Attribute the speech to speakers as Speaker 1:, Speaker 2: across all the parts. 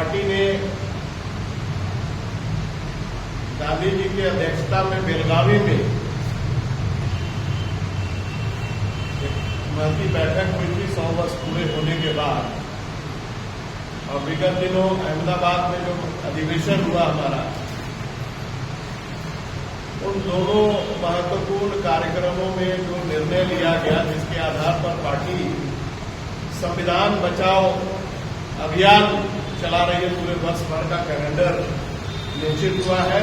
Speaker 1: Party ने गांधी जी की अध्यक्षता में बेलगावी में एक महती बैठक हुई थी 100 वर्ष पूरे होने के बाद, और विगत दिनों अहमदाबाद में जो अधिवेशन हुआ हमारा, उन दोनों महत्वपूर्ण कार्यक्रमों में जो निर्णय लिया गया, जिसके आधार पर पार्टी संविधान बचाओ अभियान चला रही है, पूरे वर्ष भर का कैलेंडर निश्चित हुआ है।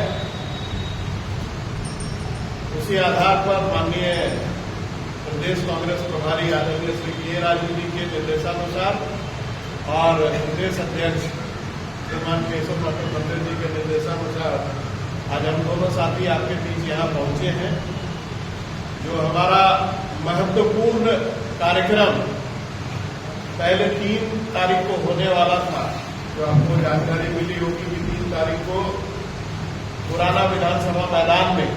Speaker 1: उसी आधार पर माननीय प्रदेश कांग्रेस प्रभारी आदरणीय श्री के राजू जी के निर्देशानुसार और प्रदेश अध्यक्ष श्रीमान केशव मंत्री जी के निर्देशानुसार आज हम दोनों साथी आपके बीच यहाँ पहुंचे हैं। जो हमारा महत्वपूर्ण कार्यक्रम पहले 3 तारीख को होने वाला था, जो आपको जानकारी मिली होगी कि 3 तारीख को पुराना विधानसभा मैदान में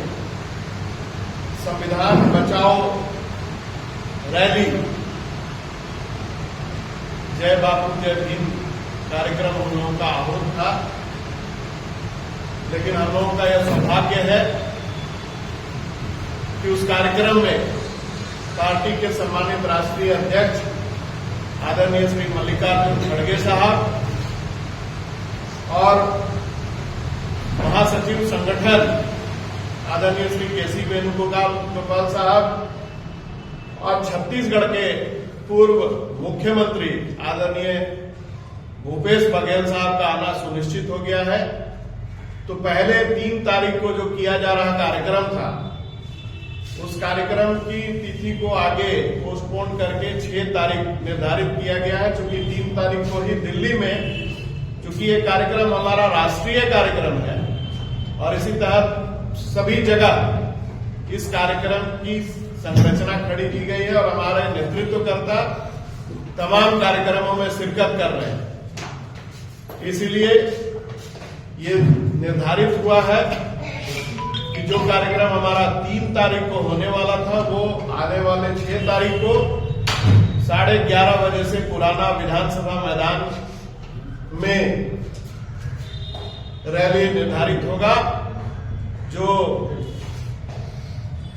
Speaker 1: संविधान बचाओ रैली, जय बापू जय भीम कार्यक्रम हम लोगों का आहूत था। लेकिन हम लोगों का यह सौभाग्य है कि उस कार्यक्रम में पार्टी के सम्मानित राष्ट्रीय अध्यक्ष आदरणीय श्री मल्लिकार्जुन खड़गे साहब और महासचिव संगठन आदरणीय श्री केसी वेणुगोपाल साहब और छत्तीसगढ़ के पूर्व मुख्यमंत्री आदरणीय भूपेश बघेल साहब का आना सुनिश्चित हो गया है। तो पहले 3 तारीख को जो किया जा रहा कार्यक्रम था, उस कार्यक्रम की तिथि को आगे पोस्टपोन करके 6 तारीख निर्धारित किया गया है। चूंकि 3 तारीख को ही दिल्ली में, चूंकि ये कार्यक्रम हमारा राष्ट्रीय कार्यक्रम है और इसी तहत सभी जगह इस कार्यक्रम की संरचना खड़ी की गई है और हमारे नेतृत्वकर्ता तमाम कार्यक्रमों में शिरकत कर रहे हैं। इसीलिए ये निर्धारित हुआ है कि जो कार्यक्रम हमारा 3 तारीख को होने वाला था, वो आने वाले 6 तारीख को 11:30 बजे से पुराना विधानसभा मैदान में रैली निर्धारित होगा। जो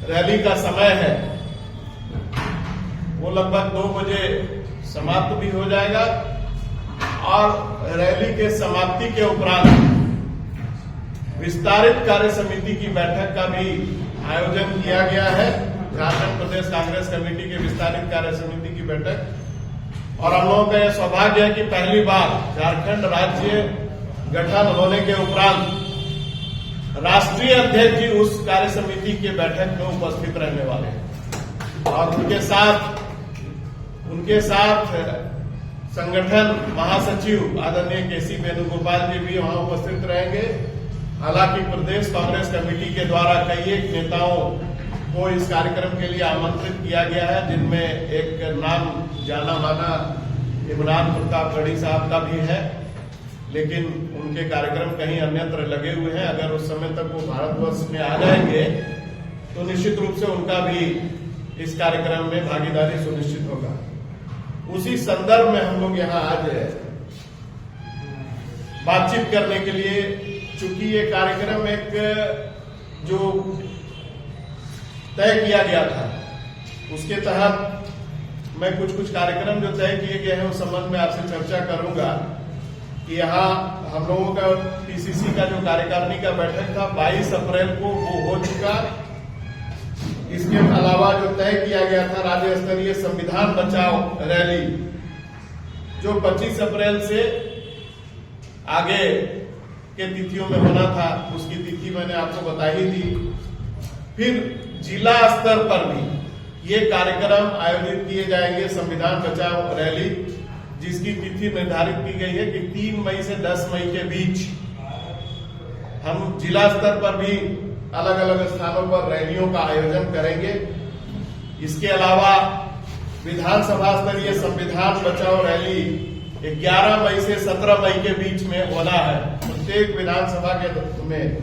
Speaker 1: रैली का समय है वो लगभग 2 बजे समाप्त भी हो जाएगा और रैली के समाप्ति के उपरांत विस्तारित कार्य समिति की बैठक का भी आयोजन किया गया है। झारखंड प्रदेश कांग्रेस कमेटी के विस्तारित कार्य समिति की बैठक, और हम लोगों का यह सौभाग्य है कि पहली बार झारखंड राज्य गठन होने के उपरांत राष्ट्रीय अध्यक्ष जी उस कार्य समिति के बैठक में उपस्थित रहने वाले हैं और उनके साथ संगठन महासचिव आदरणीय केसी वेणुगोपाल जी भी वहां उपस्थित रहेंगे। हालांकि प्रदेश कांग्रेस कमेटी के द्वारा कई एक नेताओं को इस कार्यक्रम के लिए आमंत्रित किया गया है, जिनमें एक नाम जाना माना इमरान प्रताप गढ़ी साहब का भी है, लेकिन उनके कार्यक्रम कहीं अन्यत्र लगे हुए हैं। अगर उस समय तक वो भारतवर्ष में आ जाएंगे तो निश्चित रूप से उनका भी इस कार्यक्रम में भागीदारी सुनिश्चित होगा। उसी संदर्भ में हम लोग यहाँ आज बातचीत करने के लिए, चूंकि ये कार्यक्रम एक जो तय किया गया था, उसके तहत मैं कुछ कार्यक्रम जो तय किए गए हैं उस संबंध में आपसे चर्चा करूंगा कि यहाँ हम लोगों का पीसीसी का जो कार्यकारिणी का बैठक था 22 अप्रैल को वो हो चुका। इसके अलावा जो तय किया गया था राज्य स्तरीय संविधान बचाओ रैली, जो 25 अप्रैल से आगे के तिथियों में होना था, उसकी तिथि मैंने आपको बता ही दी। फिर जिला स्तर पर भी ये कार्यक्रम आयोजित किए जाएंगे, संविधान बचाओ रैली, जिसकी तिथि निर्धारित की गई है कि 3 मई से 10 मई के बीच हम जिला स्तर पर भी अलग अलग स्थानों पर रैलियों का आयोजन करेंगे। इसके अलावा विधानसभा स्तरीय संविधान बचाओ रैली 11 मई से 17 मई के बीच में होना है प्रत्येक विधानसभा के में।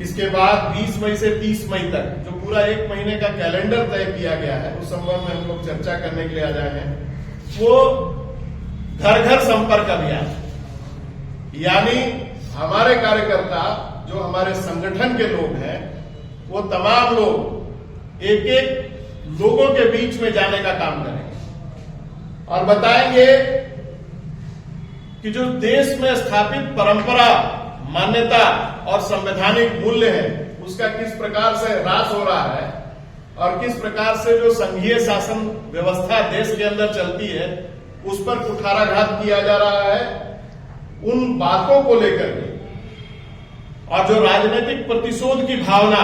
Speaker 1: इसके बाद 20 मई से 30 मई तक जो पूरा 1 महीने का कैलेंडर तय किया गया है, उस संबंध में हम लोग चर्चा करने के लिए आ जाए हैं। वो घर घर संपर्क अभियान, यानी हमारे कार्यकर्ता जो हमारे संगठन के लोग हैं, वो तमाम लोग एक एक लोगों के बीच में जाने का काम करेंगे और बताएंगे कि जो देश में स्थापित परंपरा, मान्यता और संवैधानिक मूल्य है, उसका किस प्रकार से ह्रास हो रहा है और किस प्रकार से जो संघीय शासन व्यवस्था देश के अंदर चलती है उस पर कुठाराघात किया जा रहा है, उन बातों को लेकर के और जो राजनीतिक प्रतिशोध की भावना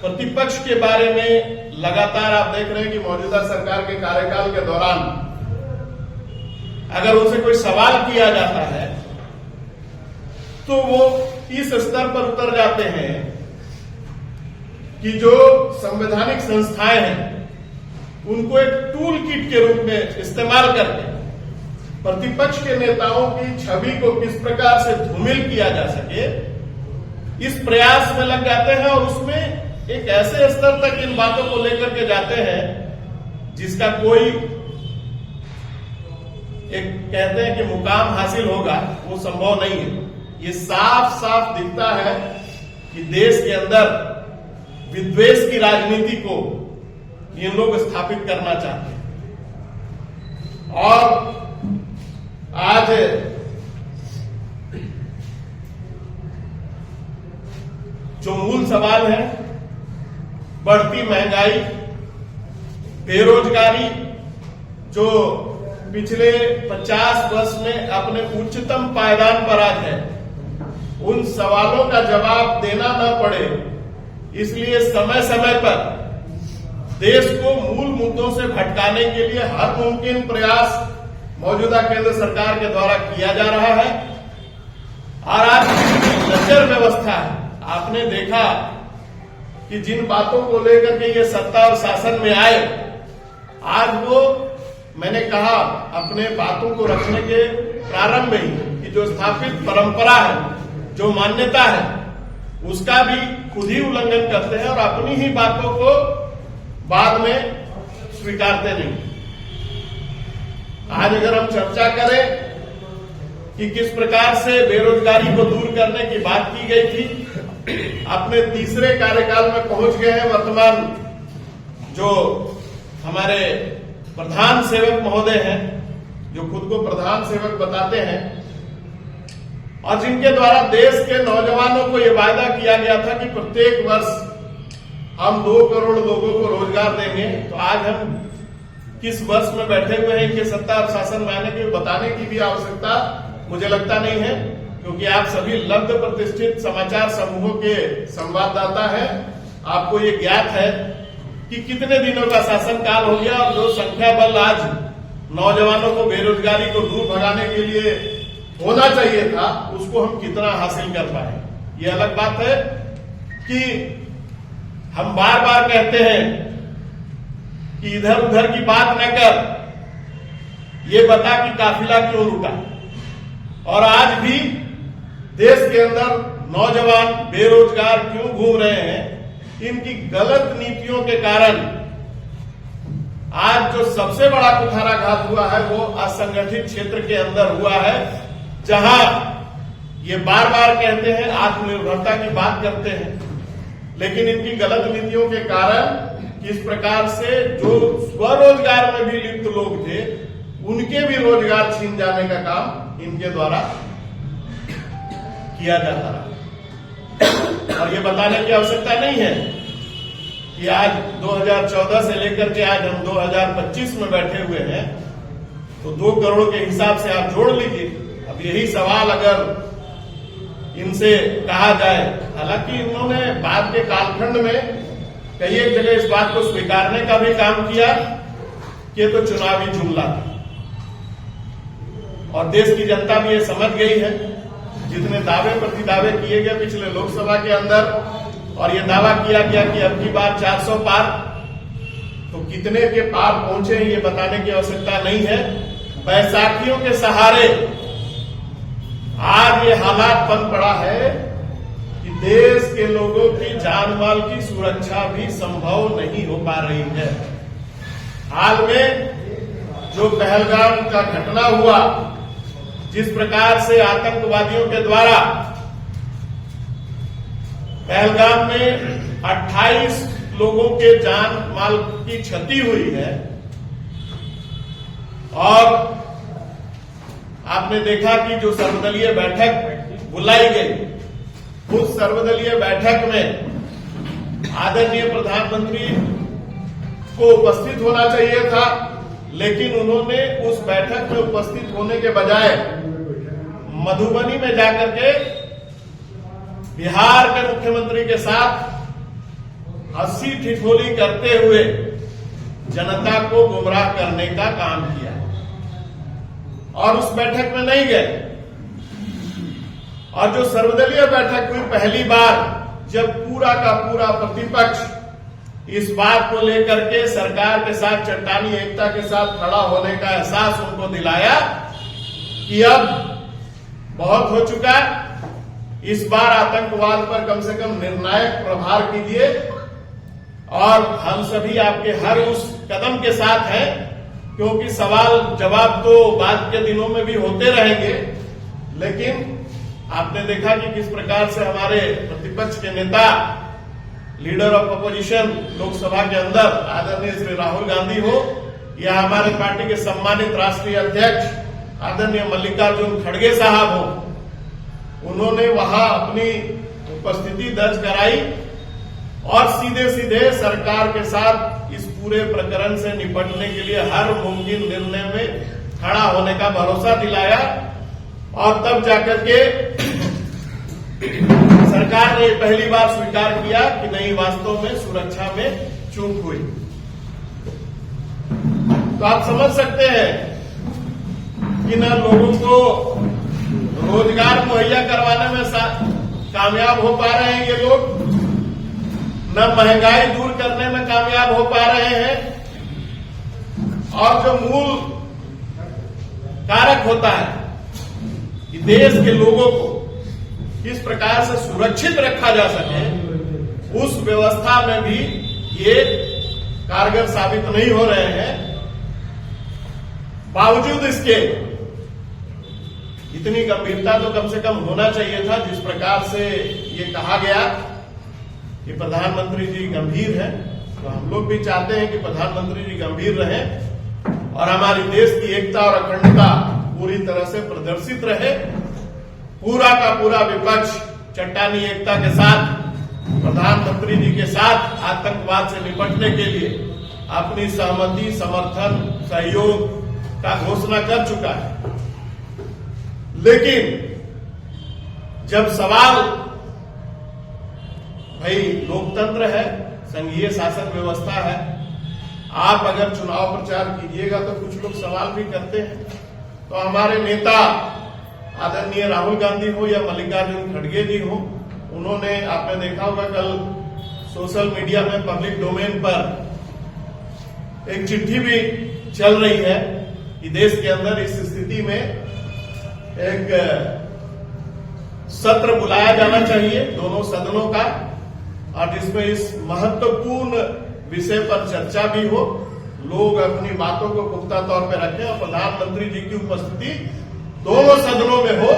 Speaker 1: प्रतिपक्ष के बारे में लगातार आप देख रहे हैं कि मौजूदा सरकार के कार्यकाल के दौरान अगर उनसे कोई सवाल किया जाता है तो वो इस स्तर पर उतर जाते हैं कि जो संवैधानिक संस्थाएं हैं उनको एक टूल किट के रूप में इस्तेमाल करके प्रतिपक्ष के नेताओं की छवि को किस प्रकार से धूमिल किया जा सके, इस प्रयास में लग जाते हैं और उसमें एक ऐसे स्तर तक इन बातों को लेकर के जाते हैं जिसका कोई एक कहते हैं कि मुकाम हासिल होगा, वो संभव नहीं है। ये साफ साफ दिखता है कि देश के अंदर विद्वेष की राजनीति को ये लोग स्थापित करना चाहते हैं। और आज जो मूल सवाल है, बढ़ती महंगाई, बेरोजगारी, जो पिछले 50 वर्ष में अपने उच्चतम पायदान पर आज है, उन सवालों का जवाब देना न पड़े, इसलिए समय समय पर देश को मूल मुद्दों से भटकाने के लिए हर मुमकिन प्रयास मौजूदा केंद्र सरकार के द्वारा किया जा रहा है। और आज लचर व्यवस्था है, आपने देखा कि जिन बातों को लेकर के ये सत्ता और शासन में आए, आज वो मैंने कहा अपने बातों को रखने के प्रारंभ में ही कि जो स्थापित परंपरा है, जो मान्यता है, उसका भी खुद ही उल्लंघन करते हैं और अपनी ही बातों को बाद में स्वीकारते नहीं। आज अगर हम चर्चा करें कि किस प्रकार से बेरोजगारी को दूर करने की बात की गई थी, अपने तीसरे कार्यकाल में पहुंच गए हैं वर्तमान जो हमारे प्रधान सेवक महोदय हैं, जो खुद को प्रधान सेवक बताते हैं और जिनके द्वारा देश के नौजवानों को यह वायदा किया गया था कि प्रत्येक वर्ष हम 2 करोड़ लोगों को रोजगार देंगे। तो आज हम किस वर्ष में बैठे हुए हैं, इनके सत्ता और शासन में आने के बताने की भी आवश्यकता मुझे लगता नहीं है, क्योंकि आप सभी लब्ध प्रतिष्ठित समाचार समूहों के संवाददाता हैं। आपको ये ज्ञात है कि कितने दिनों का शासन काल हो गया और जो संख्या बल आज नौजवानों को बेरोजगारी को दूर भगाने के लिए होना चाहिए था, उसको हम कितना हासिल कर पाए। ये अलग बात है कि हम बार बार कहते हैं कि इधर उधर की बात न कर, ये बता कि काफिला क्यों रुका। और आज भी देश के अंदर नौजवान बेरोजगार क्यों घूम रहे हैं, इनकी गलत नीतियों के कारण आज जो सबसे बड़ा कुठाराघात हुआ है वो असंगठित क्षेत्र के अंदर हुआ है, जहां ये बार बार कहते हैं आत्मनिर्भरता की बात करते हैं, लेकिन इनकी गलत नीतियों के कारण किस प्रकार से जो स्वरोजगार में भी लिप्त लोग थे उनके भी रोजगार छीन जाने का काम इनके द्वारा किया जाता रहा। और ये बताने की आवश्यकता नहीं है कि आज 2014 से लेकर के आज हम 2025 में बैठे हुए हैं, तो 2 करोड़ के हिसाब से आप जोड़ लीजिए। अब यही सवाल अगर इनसे कहा जाए, हालांकि उन्होंने बाद के कालखंड में कई एक जगह इस बात को स्वीकारने का भी काम किया कि ये तो चुनावी जुमला था, और देश की जनता भी ये समझ गई है। जितने दावे प्रतिदावे किए गए पिछले लोकसभा के अंदर, और ये दावा किया गया कि अब की बार 400 पार, तो कितने के पार पहुंचे ये बताने की आवश्यकता नहीं है। बैसाखियों के सहारे आज ये हालात बन पड़ा है कि देश के लोगों की जान माल की सुरक्षा भी संभव नहीं हो पा रही है। हाल में जो पहलगाम का घटना हुआ, जिस प्रकार से आतंकवादियों के द्वारा पहलगाम में 28 लोगों के जान माल की क्षति हुई है, और आपने देखा कि जो सर्वदलीय बैठक बुलाई गई, उस सर्वदलीय बैठक में आदरणीय प्रधानमंत्री को उपस्थित होना चाहिए था, लेकिन उन्होंने उस बैठक में उपस्थित होने के बजाय मधुबनी में जाकर के बिहार के मुख्यमंत्री के साथ हंसी ठिठोली करते हुए जनता को गुमराह करने का काम किया और उस बैठक में नहीं गए। और जो सर्वदलीय बैठक हुई, पहली बार जब पूरा का पूरा प्रतिपक्ष इस बात को लेकर के सरकार के साथ चट्टानी एकता के साथ खड़ा होने का एहसास उनको दिलाया कि अब बहुत हो चुका, इस बार आतंकवाद पर कम से कम निर्णायक प्रहार कीजिए, और हम सभी आपके हर उस कदम के साथ हैं, क्योंकि सवाल जवाब तो बाद के दिनों में भी होते रहेंगे। लेकिन आपने देखा कि किस प्रकार से हमारे प्रतिपक्ष के नेता, लीडर ऑफ अपोजिशन लोकसभा के अंदर आदरणीय श्री राहुल गांधी हो, या हमारे पार्टी के सम्मानित राष्ट्रीय अध्यक्ष आदरणीय मल्लिकार्जुन खड़गे साहब हो, उन्होंने वहां अपनी उपस्थिति दर्ज कराई और सीधे सीधे सरकार के साथ इस पूरे प्रकरण से निपटने के लिए हर मुमकिन निर्णय में खड़ा होने का भरोसा दिलाया, और तब जाकर के सरकार ने पहली बार स्वीकार किया कि नहीं, वास्तव में सुरक्षा में चूक हुई। तो आप समझ सकते हैं कि न लोगों को रोजगार मुहैया करवाने में कामयाब हो पा रहे हैं ये लोग, न महंगाई दूर करने में कामयाब हो पा रहे हैं, और जो मूल कारक होता है कि देश के लोगों को किस प्रकार से सुरक्षित रखा जा सके, उस व्यवस्था में भी ये कारगर साबित नहीं हो रहे हैं। बावजूद इसके इतनी गंभीरता तो कम से कम होना चाहिए था, जिस प्रकार से ये कहा गया कि प्रधानमंत्री जी गंभीर हैं, तो हम लोग भी चाहते हैं कि प्रधानमंत्री जी गंभीर रहें और हमारी देश की एकता और अखंडता पूरी तरह से प्रदर्शित रहे। पूरा का पूरा विपक्ष चट्टानी एकता के साथ, प्रधानमंत्री जी के साथ आतंकवाद से निपटने के लिए अपनी सहमति, समर्थन, सहयोग का घोषणा कर चुका है। लेकिन जब सवाल, भाई लोकतंत्र है, संघीय शासन व्यवस्था है, आप अगर चुनाव प्रचार कीजिएगा तो कुछ लोग सवाल भी करते हैं। तो हमारे नेता आदरणीय राहुल गांधी हो या मल्लिकार्जुन खड़गे जी हो, उन्होंने, आपने देखा होगा कल सोशल मीडिया में पब्लिक डोमेन पर एक चिट्ठी भी चल रही है कि देश के अंदर इस स्थिति में एक सत्र बुलाया जाना चाहिए दोनों सदनों का, और जिसमें इस महत्वपूर्ण विषय पर चर्चा भी हो, लोग अपनी बातों को पुख्ता तौर पर रखें और प्रधानमंत्री जी की उपस्थिति दोनों सदनों में हो,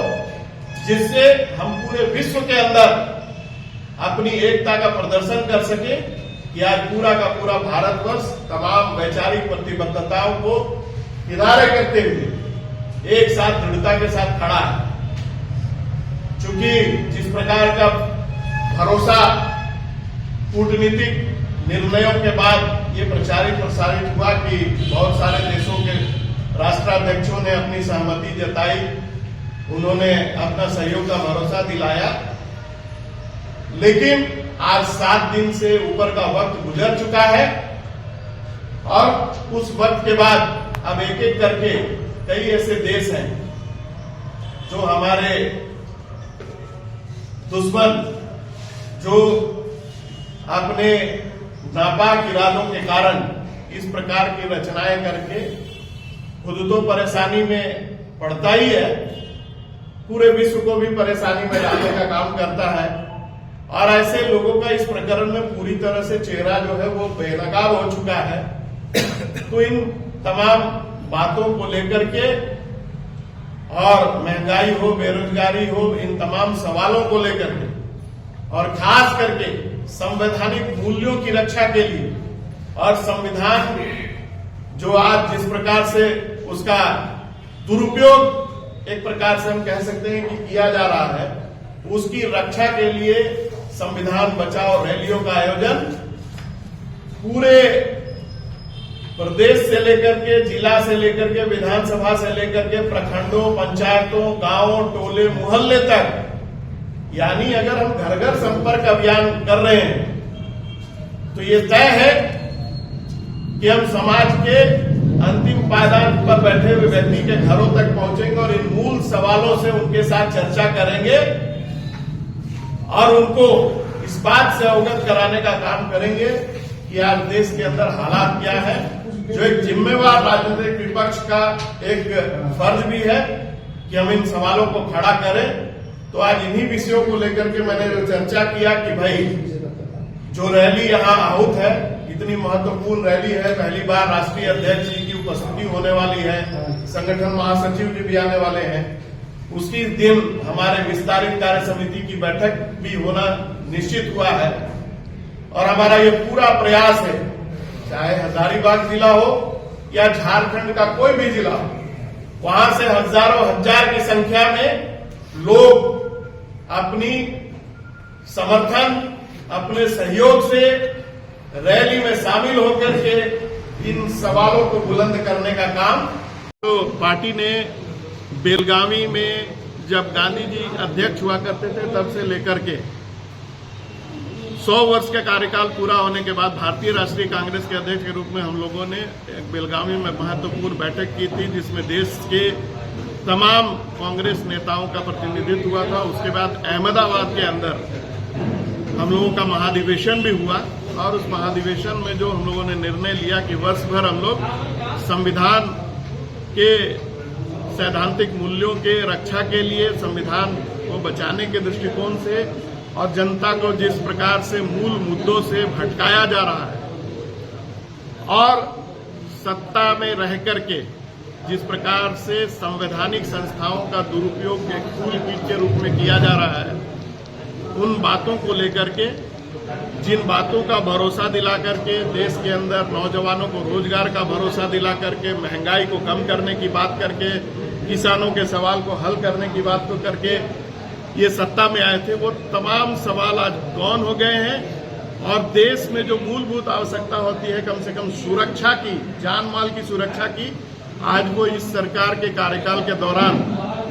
Speaker 1: जिससे हम पूरे विश्व के अंदर अपनी एकता का प्रदर्शन कर सके कि आज पूरा का पूरा भारतवर्ष तमाम वैचारिक प्रतिबद्धताओं को किनारे करते हुए एक साथ दृढ़ता के साथ खड़ा है। चूंकि जिस प्रकार का भरोसा कूटनीतिक निर्णयों के बाद ये प्रचारित प्रसारित हुआ कि बहुत सारे देशों के राष्ट्राध्यक्षों ने अपनी सहमति जताई, उन्होंने अपना सहयोग का भरोसा दिलाया, लेकिन आज 7 दिन से ऊपर का वक्त गुजर चुका है और उस वक्त के बाद अब एक एक करके कई ऐसे देश हैं जो हमारे दुश्मन, जो अपने नापाक इरादों के कारण इस प्रकार की रचनाएं करके खुद तो परेशानी में पड़ता ही है, पूरे विश्व को भी परेशानी में डालने का काम करता है। और ऐसे लोगों का इस प्रकरण में पूरी तरह से चेहरा जो है वो बेनकाब हो चुका है। तो इन तमाम बातों को लेकर के और महंगाई हो, बेरोजगारी हो, इन तमाम सवालों को लेकर के और खास करके संवैधानिक मूल्यों की रक्षा के लिए और संविधान जो आज जिस प्रकार से उसका दुरुपयोग एक प्रकार से हम कह सकते हैं कि किया जा रहा है, उसकी रक्षा के लिए संविधान बचाओ रैलियों का आयोजन पूरे प्रदेश से लेकर के, जिला से लेकर के, विधानसभा से लेकर के, प्रखंडों, पंचायतों, गांवों, टोले, मोहल्ले तक, यानी अगर हम घर घर संपर्क अभियान कर रहे हैं तो ये तय है कि हम समाज के अंतिम पायदान पर बैठे हुए व्यक्ति के घरों तक पहुंचेंगे और इन मूल सवालों से उनके साथ चर्चा करेंगे और उनको इस बात से अवगत कराने का काम करेंगे कि आज देश के अंदर हालात क्या है, जो एक जिम्मेवार राजनीतिक विपक्ष का एक फर्ज भी है कि हम इन सवालों को खड़ा करें। तो आज इन्हीं विषयों को लेकर के मैंने जो चर्चा किया कि भाई जो रैली यहाँ आहूत है, इतनी महत्वपूर्ण रैली है, पहली बार राष्ट्रीय अध्यक्ष जी की उपस्थिति होने वाली है, संगठन महासचिव जी भी आने वाले हैं, उसी दिन हमारे विस्तारित कार्य समिति की बैठक भी होना निश्चित हुआ है और हमारा ये पूरा प्रयास है, चाहे हजारीबाग जिला हो या झारखंड का कोई भी जिला हो, वहां से हजारों हजार की संख्या में लोग अपनी समर्थन, अपने सहयोग से रैली में शामिल होकर के इन सवालों को बुलंद करने का काम तो पार्टी ने बेलगावी में जब गांधी जी अध्यक्ष हुआ करते थे तब से लेकर के 100 वर्ष का कार्यकाल पूरा होने के बाद भारतीय राष्ट्रीय कांग्रेस के अध्यक्ष के रूप में हम लोगों ने बेलगावी में महत्वपूर्ण बैठक की थी, जिसमें देश के तमाम कांग्रेस नेताओं का प्रतिनिधित्व हुआ था। उसके बाद अहमदाबाद के अंदर हम लोगों का महाधिवेशन भी हुआ और उस महाधिवेशन में जो हम लोगों ने निर्णय लिया कि वर्ष भर हम लोग संविधान के सैद्धांतिक मूल्यों के रक्षा के लिए, संविधान को बचाने के दृष्टिकोण से और जनता को जिस प्रकार से मूल मुद्दों से भटकाया जा रहा है और सत्ता में रह करके जिस प्रकार से संवैधानिक संस्थाओं का दुरुपयोग एक टूल किट के रूप में किया जा रहा है, उन बातों को लेकर के, जिन बातों का भरोसा दिला करके देश के अंदर नौजवानों को रोजगार का भरोसा दिला करके, महंगाई को कम करने की बात करके, किसानों के सवाल को हल करने की बात को करके ये सत्ता में आए थे, वो तमाम सवाल आज गौन हो गए हैं और देश में जो मूलभूत आवश्यकता होती है कम से कम सुरक्षा की, जान माल की सुरक्षा की, आज वो इस सरकार के कार्यकाल के दौरान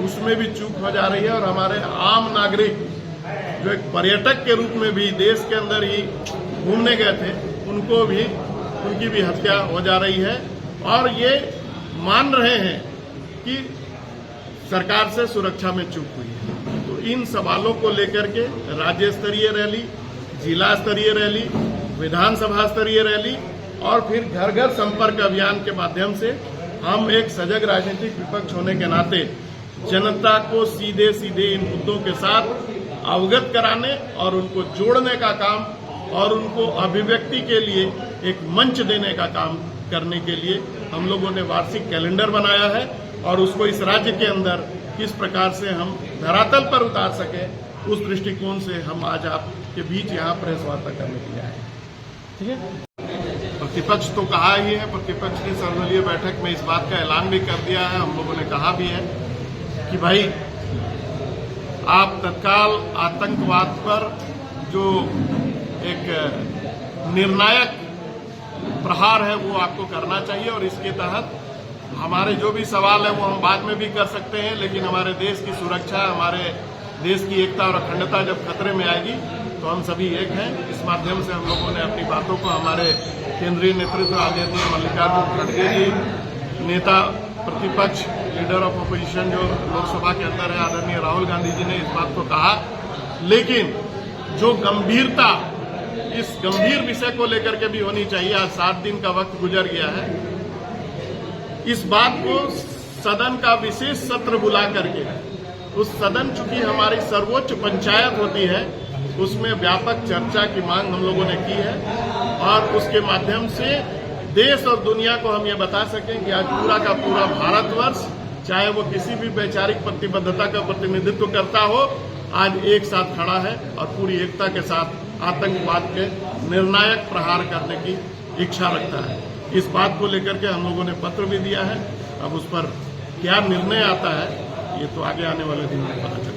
Speaker 1: उसमें भी चूक हो जा रही है और हमारे आम नागरिक जो एक पर्यटक के रूप में भी देश के अंदर ही घूमने गए थे, उनको भी, उनकी भी हत्या हो जा रही है और ये मान रहे हैं कि सरकार से सुरक्षा में चूक हुई है। तो इन सवालों को लेकर के राज्य स्तरीय रैली, जिला स्तरीय रैली, विधानसभा स्तरीय रैली और फिर घर घर संपर्क अभियान के माध्यम से हम एक सजग राजनीतिक विपक्ष होने के नाते जनता को सीधे सीधे इन मुद्दों के साथ अवगत कराने और उनको जोड़ने का काम और उनको अभिव्यक्ति के लिए एक मंच देने का काम करने के लिए हम लोगों ने वार्षिक कैलेंडर बनाया है और उसको इस राज्य के अंदर किस प्रकार से हम धरातल पर उतार सके, उस दृष्टिकोण से हम आज आपके बीच यहाँ प्रेस वार्ता करने के लिए आए। ठीक है, प्रतिपक्ष तो कहा ही है, प्रतिपक्ष ने सर्वदलीय बैठक में इस बात का ऐलान भी कर दिया है, हम लोगों ने कहा भी है कि भाई आप तत्काल आतंकवाद पर जो एक निर्णायक प्रहार है वो आपको करना चाहिए और इसके तहत हमारे जो भी सवाल है वो हम बाद में भी कर सकते हैं, लेकिन हमारे देश की सुरक्षा, हमारे देश की एकता और अखंडता जब खतरे में आएगी तो हम सभी एक हैं। इस माध्यम से हम लोगों ने अपनी बातों को हमारे केंद्रीय नेतृत्व आदरणीय मल्लिकार्जुन खड़गे जी, नेता प्रतिपक्ष, लीडर ऑफ अपोजिशन जो लोकसभा के अंदर है, आदरणीय राहुल गांधी जी ने इस बात को कहा, लेकिन जो गंभीरता इस गंभीर विषय को लेकर के भी होनी चाहिए, आज 7 दिन का वक्त गुजर गया है, इस बात को सदन का विशेष सत्र बुला करके, उस सदन चूंकि हमारी सर्वोच्च पंचायत होती है, उसमें व्यापक चर्चा की मांग हम लोगों ने की है और उसके माध्यम से देश और दुनिया को हम ये बता सकें कि आज पूरा का पूरा भारतवर्ष चाहे वो किसी भी वैचारिक प्रतिबद्धता का प्रतिनिधित्व करता हो, आज एक साथ खड़ा है और पूरी एकता के साथ आतंकवाद के निर्णायक प्रहार करने की इच्छा रखता है। इस बात को लेकर के हम लोगों ने पत्र भी दिया है। अब उस पर क्या निर्णय आता है ये तो आगे आने वाले दिनों में पता चलेगा।